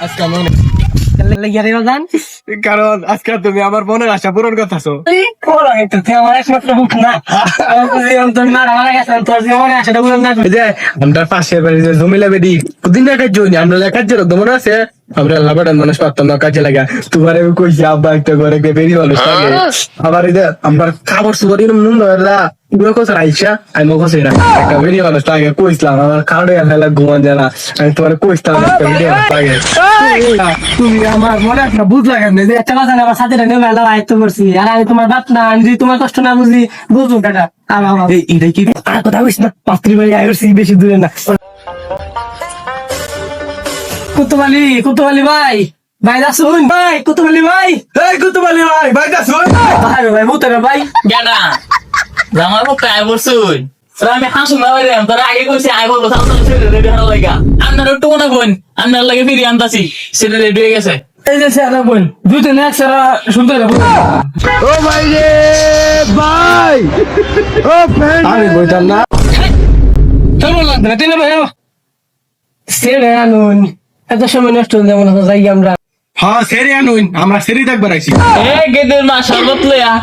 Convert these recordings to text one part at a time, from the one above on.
আজকে মনে কারণ আজকে তুমি আমার মনের আশা পূরণ করতেছো। আমরা পাশের বাড়ি যে জমিলা বেদি দিন কাজ আমরা কাজে লোক মনে আছে আমরা লাভাটান মানুষ পারতাম না কাজে লাগা তোমার আমি কইছি আব্বা একটা ঘরে বেরি মানুষ লাগে আবার এই যে আমরা খাবার সুপারি নুন পুরো কথা আইসা আমি কথা একটা বেরি মানুষ লাগে কইছিলাম আমার খাওয়ারে ফেলা ঘুমান জানা আমি তোমার কইছিলাম একটা ভিডিও লাগে তুমি আমার মনে একটা বুঝ লাগে না যে একটা কথা আমার সাথে মেলা আয়ত্ত করছি আর আমি তোমার বাপ না আমি যদি তোমার কষ্ট না বুঝি বুঝবো কাটা এইটাই কি আর কথা বলিস না পাত্রী বাড়ি আইসি বেশি দূরে না কুতুবালি ভাই ভাই শুন ভাই কুতুবালি ভাই এই কুতুবালি ভাই ভাই শুন ভাই মুতারে ভাই গেডা জামার মুখ আই বলছুন আমি হাসু না রে তোর আগে কইছি আই বলবো সামনে ছেড়ে রেডি হওয়ার লাগা আপনারা একটু মনে কোন আপনার লাগে ফিরি আনতাছি সেটা রেডি হয়ে গেছে এই যে স্যার বোন দুটো না সারা শুনতে রে ও ভাই রে ভাই ও ফ্রেন্ড আমি বলতাম না কেমন লাগবে না তেনে ভাই সেরে আনুন এত সময় নষ্ট হয়ে যাবো না যাই আমরা হ্যাঁ সেরি আনুন আমরা সেরি দেখবার আইছি এ গেদের মা শরবত লয়া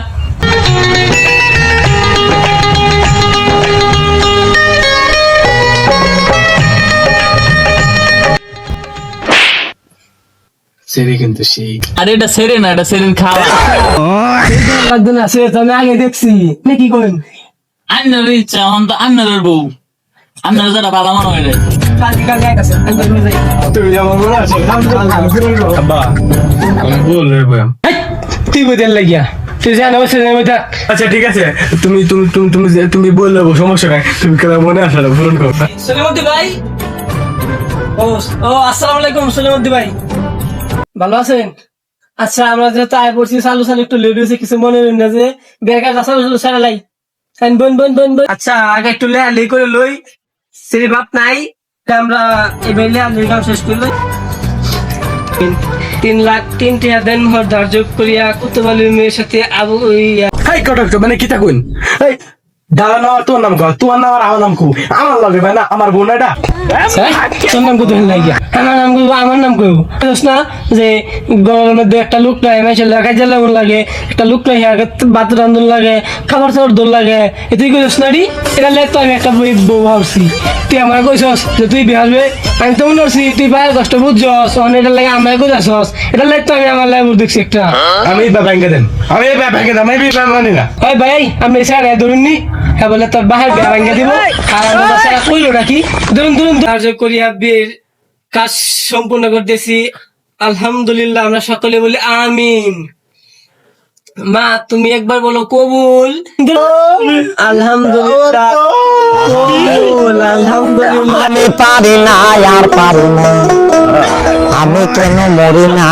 সেরি কিন্তু সেই আরে এটা সেরে না এটা সেরেন খাওয়া লাগবে না সে তো আমি আগে দেখছি নাকি কোন আপনার ইচ্ছা হন তো আপনার বউ আপনার যারা বাবা মনে হয় তুমি আমার মনে আছে আব্বা আমি বল রে ভাই তুই বুঝেন লাগিয়া তুই জানো সেরে মধ্যে আচ্ছা ঠিক আছে তুমি তুমি তুমি তুমি তুমি বললে সমস্যা নাই তুমি কেন মনে আসলে পূরণ করো সলিমুদ্দি ভাই ও আসসালামু আলাইকুম সলিমুদ্দি ভাই ভালো আছেন আচ্ছা আমরা যেহেতু আয় পড়ছি চালু একটু লেট হয়েছে কিছু মনে হয় না যে বেকার সারা লাই বোন আচ্ছা আগে একটু লে করে লই সেরে বাপ নাই আমরা এবার লে কাম শেষ করলো 3 লাখ 3 টাকা দেন মোহর ধার্য করিয়া কুতুবালির মেয়ের সাথে আবু হাই কটক মানে কি থাকুন এই দাঁড়ানো তোর নাম কর তোমার নাম আর আমার নাম কু আমার লগে ভাই না আমার বোন এটা তোর নাম কত লাগিয়া আমার নাম কেউ না যে গরমের মধ্যে একটা লুক নাই মেশে কাজে লাগুন লাগে একটা লুক নাই বাত রান্ধন লাগে খাবার চাবার দোল লাগে তুই কইস না রি এটা লেখ তো আমি একটা বউ ভাবছি তুই আমার কইছস যে তুই বিহারবে আমি তো মনে করছি তুই বাইরে কষ্ট বুঝছস এটা লাগে আমার কইছস এটা লেখ তো আমি আমার লাইভ দেখছি একটা আমি ব্যাংকে দেন আমি ব্যাংকে দেন আমি মানি না ওই ভাই আমি সারা ধরুননি হ্যাঁ বলে তোর বাহার ব্যাংকে দিব আর আমরা সারা কইলো নাকি ধরুন ধার্য করিয়া বিয়ের কাজ সম্পূর্ণ করতেছি আলহামদুলিল্লাহ আমরা সকলে বলি আমিন মা তুমি একবার বলো কবুল আলহামদুলিল্লাহ কবুল আলহামদুলিল্লাহ আমি পারি না আর পারি না আমি কেন মরি না